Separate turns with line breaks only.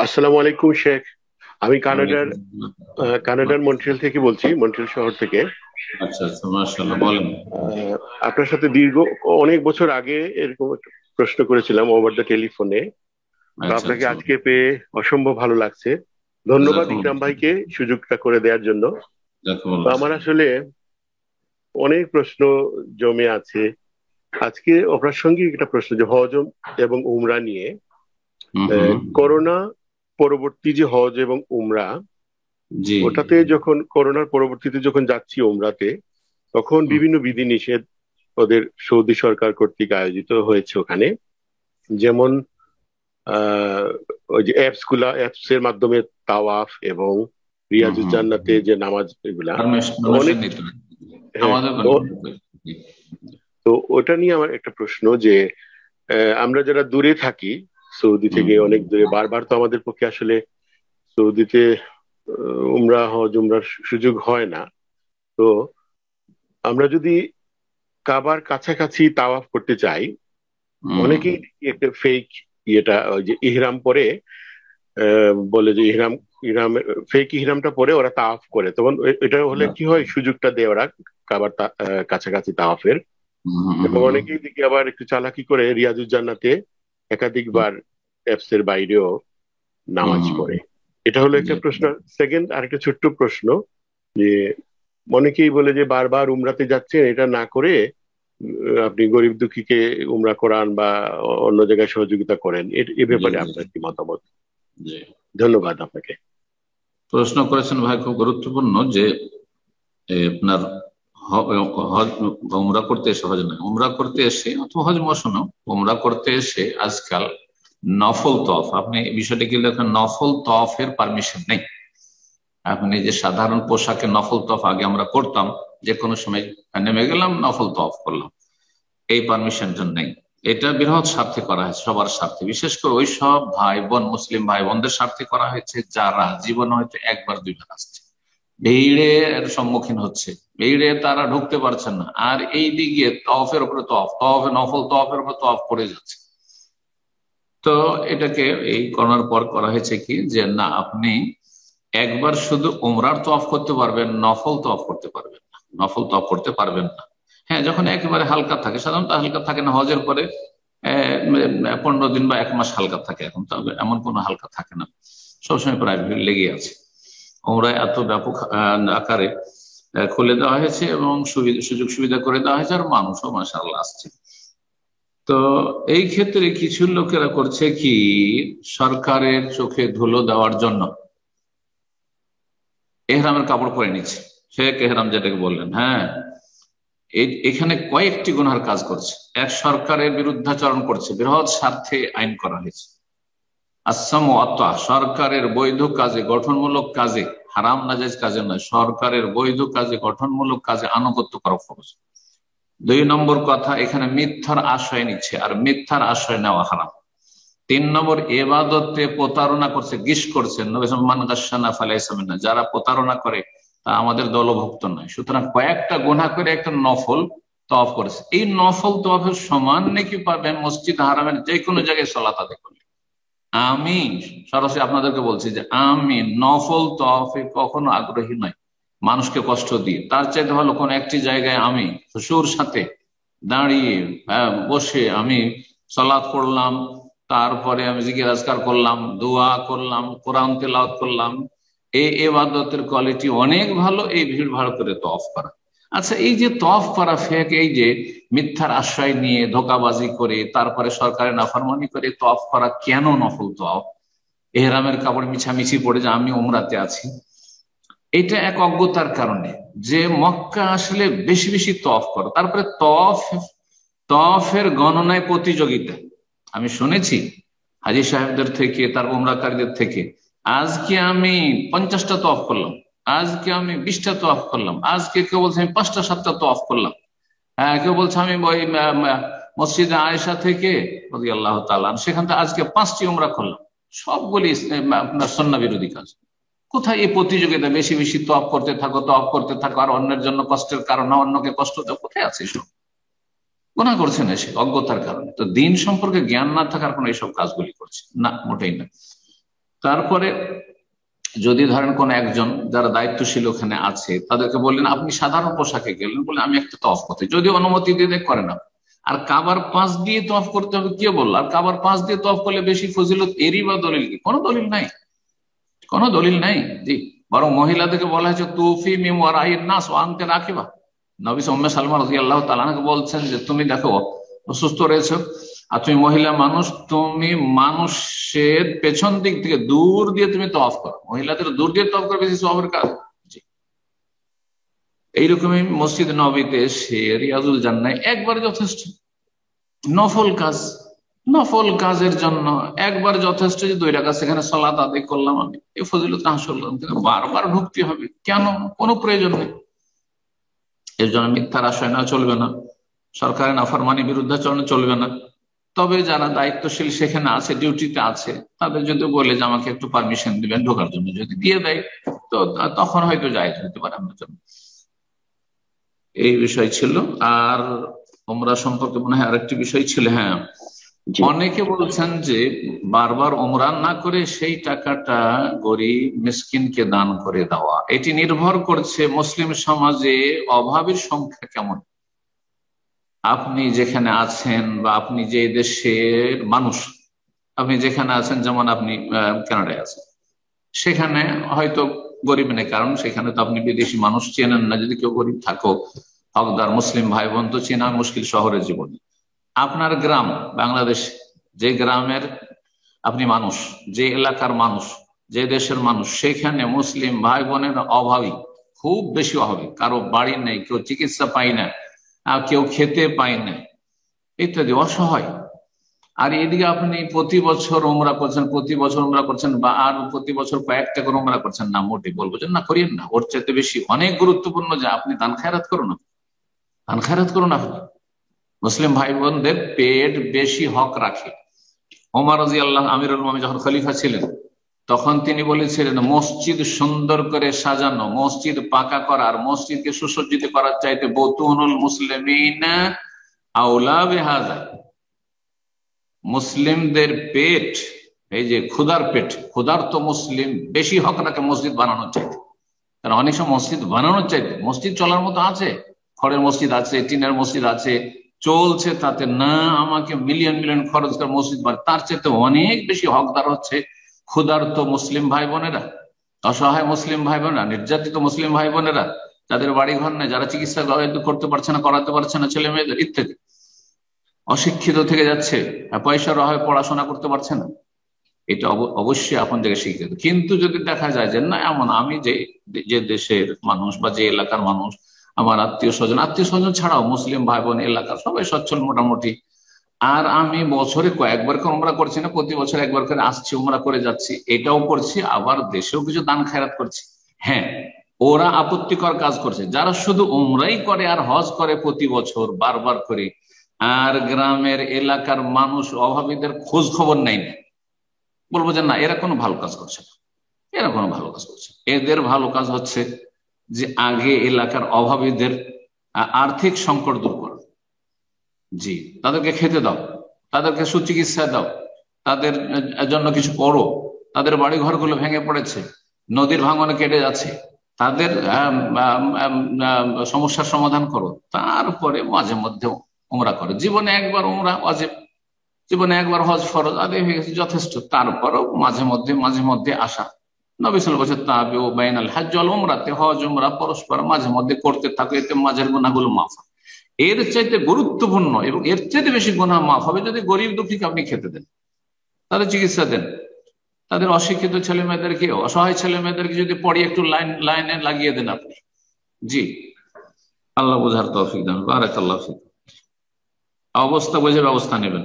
আসসালামু আলাইকুম শেখ। আমি কানাডার
ওয়ালাইকুম আসসালাম।
কানাডার মন্ট্রিয়াল থেকে বলছি, মন্ট্রিয়াল শহর থেকে।
আচ্ছা আচ্ছা, মাশাআল্লাহ, বলেন।
আপনার সাথে অনেক বছর আগে এরকম একটা প্রশ্ন করেছিলাম ওভার দ্য টেলিফোনে। তো
আচ্ছা
আপনাকে
আচ্ছা,
আজকে পেয়ে অসম্ভব ভালো লাগছে। ধন্যবাদ ইকরাম
জাযাকুমুল্লাহ।
ভাইকে সুযোগটা করে দেওয়ার জন্য। তো
জাযাকুমুল্লাহ
আমার
খাইর।
আসলে অনেক প্রশ্ন জমে আছে। আজকে অপ্রাসঙ্গিক একটা প্রশ্ন যে হজ এবং উমরা নিয়ে।
হুম হুম।
করোনা পরবর্তী যে হজ এবং উমরা,
জি।
ওটাতে যখন করোনার পরবর্তীতে যখন যাচ্ছি ওমরাতে, তখন
হুম,
বিভিন্ন বিধিনিষেধ ওদের সৌদি সরকার কর্তৃক আয়োজিত হয়েছে ওখানে। যেমন আহ ওই যে অ্যাপস এর মাধ্যমে তাওয়াফ এবং
হুম,
রিয়াজুজ
হুম।
জান্নাতে যে নামাজ, এগুলা তো
পারমিশন
অনেক।
নিতে হবে।
হ্যাঁ।
আমাদের
তো
কন্টিনিউ করি। জি।
তো ওটা নিয়ে আমার একটা প্রশ্ন যে আমরা যারা দূরে থাকি, সৌদি
হুম
থেকে
হুম।
অনেক দূরে, বারবার তো আমাদের পক্ষে আসলে সৌদিতে উমরা হজ উমরার সুযোগ হয় না। তো আমরা যদি কাবার কাছাকাছি তাওয়াফ করতে চাই,
হুম।
অনেকেই একটা ফেক ইয়েটা ওই যে ইহরাম পরে বলে যে ইহরাম ইহরাম ফেক ইহরামটা পরে ওরা তাওয়াফ করে, তখন এটা হলে কি হয়, সুযোগটা দেয় ওরা কাবার কাছাকাছি তাওয়াফের।
হুম, হুম,
এবং
হুম।
অনেকেই দিকে আবার একটু চালাকি করে রিয়াজুজ জান্নাতে একাধিকবার অ্যাপস এর বাইরেও নামাজ
হুম,
পড়ে। এটা হলো
জি।
একটা প্রশ্ন। সেকেন্ড, আরেকটা ছোট্ট প্রশ্ন যে অনেকেই বলে যে বারবার উমরাতে যাচ্ছেন, এটা না করে আপনি গরিব দুঃখীকে উমরা করান বা অন্য জায়গায় সহযোগিতা করেন, এ
জি
ব্যাপারে
জি
আপনার কি মতামত?
জি।
ধন্যবাদ আপনাকে।
প্রশ্ন করেছেন ভাই, খুব গুরুত্বপূর্ণ যে আপনার হজ উমরা করতে এসে, হজ নয় উমরা করতে এসে অথবা হজ মৌসুমে উমরা করতে এসে আজকাল নফল তফ, আপনি এই বিষয়টা কি দেখেন, নফল তফের পারমিশন নেই। আপনি যে সাধারণ পোশাকে নফল তফ আগে আমরা করতাম, যে কোনো সময় নেমে গেলাম নফল তফ করলাম, এই পারমিশনটা নেই। এটা বৃহৎ স্বার্থে করা হয়েছে, সবার স্বার্থে, বিশেষ করে ওই সব ভাই বোন, মুসলিম ভাই বোনদের স্বার্থে করা হয়েছে যারা জীবনে হয়তো একবার দুইবার আসছে, ভিড়ের সম্মুখীন হচ্ছে, ভিড়ে তারা ঢুকতে পারছেন না, আর এই দিকে তফের উপরে তফ, নফল তফের উপরে তফ করে যাচ্ছে। তো এটাকে এই করোনার পর করা হয়েছে কি, যে না, আপনি একবার শুধু উমরার তওয়াফ করতে পারবেন, নফল তওয়াফ করতে পারবেন না, নফল তওয়াফ করতে পারবেন না। হ্যাঁ, যখন একেবারে হালকা থাকে, সাধারণত হালকা থাকে না হজের পরে, 15 দিন বা 1 মাস হালকা থাকে, এখন তো এমন কোনো হালকা থাকে না, সবসময় প্রায় ভিড় লেগে আছে। উমরায় এত ব্যাপক আকারে খুলে দেওয়া হয়েছে এবং সুযোগ সুবিধা করে দেওয়া হয়েছে, আর মানুষও মাশাআল্লাহ আসছে। তো এই ক্ষেত্রে কিছু লোকেরা করছে কি, সরকারের চোখে ধুলো দেওয়ার জন্য এহরামের কাপড় পরে নিচ্ছে, শেখ এহরাম যেটাকে বললেন, হ্যাঁ, এখানে কয়েকটি গুনহার কাজ করছে। এক, সরকারের বিরুদ্ধাচরণ করছে, বৃহৎ স্বার্থে আইন করা হয়েছে। আসাম ও আত্মা, সরকারের বৈধ কাজে, গঠনমূলক কাজে, হারাম নাজাইজ কাজে নয়, সরকারের বৈধ কাজে, গঠনমূলক কাজে আনুগত্য করা ফরজ। 2 নম্বর কথা, এখানে মিথ্যার আশ্রয় নিচ্ছে, আর মিথ্যার আশ্রয় নেওয়া হারাম। 3 নম্বর, এবাদতে প্রতারণা করছে, গিস করছে, নবী সাল্লাল্লাহু আলাইহি ওয়াসাল্লাম, মান গাশশানা ফালাইসা মিন্না, যারা প্রতারণা করে তা আমাদের দলভুক্ত নয়। সুতরাং কয়েকটা গুনাহ করে একটা নফল তওয়াফ করেছে, এই নফল তওয়াফের সমান নাকি পাবেন মসজিদ হারামের যে কোনো জায়গায় সালাত আদায় করলে। আমি সরাসরি আপনাদেরকে বলছি যে আমি নফল তওয়াফে কখনো আগ্রহী নই, মানুষকে কষ্ট দিয়ে। তার চাইতে ভালো কোন একটি জায়গায় আমি খুশুর সাথে দাঁড়িয়ে, বসে আমি সালাত পড়লাম, তারপরে আমি জিকির আজকার করলাম, দোয়া করলাম, কোরআন তেলাওয়াত করলাম, এই ইবাদতের কোয়ালিটি অনেক ভালো এই ভিড় ভাড় করে তওয়াফ করা। আচ্ছা, এই যে তওয়াফ করা ফেক, এই যে মিথ্যার আশ্রয় নিয়ে ধোঁকাবাজি করে তারপরে সরকারের নাফরমানি করে তওয়াফ করা, কেন নফল তওয়াফ, এহরামের কাপড় মিছামিছি পড়ে যে আমি উমরাতে আছি, এটা এক অজ্ঞতার কারণে। যে মক্কা আসলে বেশি বেশি তওয়াফ করো, তারপরে তওয়াফের গণনায় প্রতিযোগিতা। আমি শুনেছি হাজী সাহেবদের থেকে, তার উমরাকারীদের থেকে, আজকে আমি 50টা তওয়াফ করলাম, আজকে আমি 20টা তওয়াফ করলাম, আজকে কেউ বলছে আমি 5টা 7টা তওয়াফ করলাম। হ্যাঁ, কেউ বলছে আমি ওই মসজিদে আয়েশা থেকে রাদিয়াল্লাহু তাআলা সেখান থেকে আজকে 5টি উমরা করলাম। সবগুলি আপনার সুন্নাহ বিরোধী কাজ। কোথায় এই প্রতিযোগিতা, বেশি বেশি তওয়াফ করতে থাকো, তওয়াফ করতে থাকো, আর অন্যের জন্য কষ্টের কারণ না, অন্যকে কষ্ট দাও, কোথায় আছে এসব? গুনাহ করছে না, সে অজ্ঞতার কারণে। তো দিন সম্পর্কে জ্ঞান না থাকার কোন এইসব কাজগুলি করছে না, মোটেই না। তারপরে যদি ধরেন কোন একজন যারা দায়িত্বশীল ওখানে আছে তাদেরকে বললেন আপনি সাধারণ পোশাকে গেলেন, বলে আমি একটা তওয়াফ করতে, যদি অনুমতি দিয়ে করে না। আর কাবার পাশ দিয়ে তওয়াফ করতে হবে কে বললো? আর কাবার পাশ দিয়ে তওয়াফ করলে বেশি ফজিলত, এরই বা দলিল কি? কোনো দলিল নাই, কোনো দলিল নাই। জি, বরং মহিলাদেরকে বলা হয়েছে তুফি মিন ওয়ারাইন নাস ওয়া আনতা রাকিবা। নবী উম্মে সালমা রাদিয়াল্লাহু তাআলা আনহা বলছেন যে তুমি দেখো অসুস্থ রয়েছে আর তুমি মহিলা মানুষ, তুমি মানুষের পেছন দিক থেকে দূর দিয়ে তুমি তওয়াফ করো, মহিলাদের দূর দিয়ে তওয়াফ করে বেশি সওয়াবের কাজ। এইরকমই মসজিদ নববীতে এসে রিয়াজুল জান্নাহ একবার যথেষ্ট, নফল কাজ, নফল কাজের জন্য একবার যথেষ্ট। যে 2 রাকাত সেখানে সালাত আদায় করলাম, আমি এই ফজিলত হাসিল করলাম, বারবার ঢুকতে হবে কেন? কোনো প্রয়োজন নেই। এর জন্য মিথ্যার আশয় না চলবে না, সরকারের নাফরমানি বিরুদ্ধাচরণ চলবে না। তবে যারা দায়িত্বশীল সেখানে আছে, ডিউটিতে আছে, তাদের যদি বলে যে আমাকে একটু পারমিশন দিবেন ঢোকার জন্য, যদি দিয়ে দেয় তো তখন হয়তো জায়েজ হতে পারে আমার জন্য। এই বিষয় ছিল। আর ওমরা সম্পর্কে মনে হয় আরেকটি বিষয় ছিল। হ্যাঁ, অনেকে বলছেন যে বারবার ওমরা না করে সেই টাকাটা গরিব মিসকিনকে দান করে দেওয়া, এটি নির্ভর করছে মুসলিম সমাজে অভাবের সংখ্যা কেমন। আপনি যেখানে আছেন বা আপনি যে দেশের মানুষ, আপনি যেখানে আছেন, যেমন আপনি কানাডায় আছেন, সেখানে হয়তো গরিব নেই, কারণ সেখানে তো আপনি বিদেশি মানুষ চেনেন না। যদি কেউ গরিব থাকো, হকদার মুসলিম ভাই বোন তো চেনা মুশকিল শহরের জীবনে। আপনার গ্রাম বাংলাদেশ, যে গ্রামের আপনি মানুষ, যে এলাকার মানুষ, যে দেশের মানুষ, সেখানে মুসলিম ভাই বোনের অভাবী, খুব বেশি অভাবী, কারো বাড়ি নেই, কেউ চিকিৎসা পায় না, কেউ খেতে পায় না, ইত্যাদি, অসহায়। আর এদিকে আপনি প্রতি বছর ওমরা করছেন, প্রতি বছর ওমরা করছেন, বা আর প্রতি বছর কয়েকটা করে ওমরা করছেন না, মোটে বলবো যে না, করিয়েন না। ওর চাইতে বেশি অনেক গুরুত্বপূর্ণ যে আপনি দান খায়রাত করুন, দান খায়রাত করুন। আপনি মুসলিম ভাই বোনদের পেট বেশি হক রাখে। ওমর রাদিয়াল্লাহু আমিরুল মুমিনিন যখন খলিফা ছিলেন, তখন তিনি বলেছিলেন মসজিদ সুন্দর করে সাজানো, মসজিদ পাকা করা আর মসজিদকে সুসজ্জিত করার চাইতে বুতুনুল মুসলিমিন আওলা বিহাযা, মুসলিমদের পেট, এই যে ক্ষুধার পেট, ক্ষুধার্ত মুসলিম বেশি হক রাখে মসজিদ বানানোর চাইতে। কারণ অনেক সময় মসজিদ বানানোর চাইতে, মসজিদ চলার মতো আছে, খড়ের মসজিদ আছে, টিনের মসজিদ আছে, চলছে, তাতে না আমাকে মিলিয়ন মিলিয়ন খরচ করে মসজিদ বানায়, তার চাইতে অনেক বেশি হকদার হচ্ছে ক্ষুধার্ত মুসলিম ভাই বোনেরা, অসহায় মুসলিম ভাই বোনেরা, নির্যাতিত মুসলিম ভাই বোনেরা, যাদের বাড়ি ঘর নেই, যারা চিকিৎসা করতে পারছে না, করাতে পারছে না ছেলে মেয়েদের, ইত্যাদি, অশিক্ষিত থেকে যাচ্ছে, পয়সার অভাবে পড়াশোনা করতে পারছে না। এটা অবশ্যই আপন জায়গায় শিখতে হবে। কিন্তু যদি দেখা যায় যে না, এমন আমি যে দেশের মানুষ বা যে এলাকার মানুষ, আমার আত্মীয় স্বজন ছাড়াও মুসলিম ভাই বোন এলাকার সবাই সচ্ছল মোটামুটি, আর আমি বছরে কয়েকবার করে উমরা করছি না, প্রতি বছর একবার করে আসছি, উমরা করে যাচ্ছি, এটাও করছি, আবার দেশেও কিছু দান খায়রাত করছি। হ্যাঁ, ওরা আপত্তিকর কাজ করছে যারা শুধু উমরাই করে আর হজ করে প্রতি বছর বারবার করে, আর গ্রামের এলাকার মানুষ অভাবীদের খোঁজ খবর নেয় না। বলবো যে না, এরা কোনো ভালো কাজ করছে না, এরা কোনো ভালো কাজ করছে। এদের ভালো কাজ হচ্ছে যে আগে এলাকার অভাবীদের আর্থিক সংকট দূর করো, জি, তাদেরকে খেতে দাও, তাদেরকে সুচিকিৎসা দাও, তাদের জন্য কিছু করো, তাদের বাড়ি ঘরগুলো ভেঙে পড়েছে, নদীর ভাঙনে কেটে যাচ্ছে, তাদের সমস্যার সমাধান করো। তারপরে মাঝে মধ্যে উমরা করো। জীবনে একবার উমরা ওয়াজিব, জীবনে একবার হজ ফরজ, আদায় হয়ে গেছে, যথেষ্ট। তারপরও মাঝে মধ্যে আসা। নবী সাল্লাল্লাহু আলাইহি ওয়াসাল্লাম তাবিউ বাইনাল হজ ওয়াল উমরাতে, হজ উমরা পরস্পর মাঝে মধ্যে করতে থাকো, এতে মাঝের গুনাহগুলো মাফ হয়। এর চাইতে গুরুত্বপূর্ণ এবং এর চাইতে বেশি গুনাহ মাফ হবে যদি গরিব দুঃখীকে আপনি খেতে দেন, তাদের চিকিৎসা দেন, তাদের অশিক্ষিত ছেলে মেয়েদেরকে, অসহায় ছেলে মেয়েদেরকে যদি পড়িয়ে একটু লাইনে লাগিয়ে দেন আপনি। জি, আল্লাহ বোঝার তৌফিক দান। বারাকাল্লাহু ফিক। অবস্থা বুঝে ব্যবস্থা নেবেন।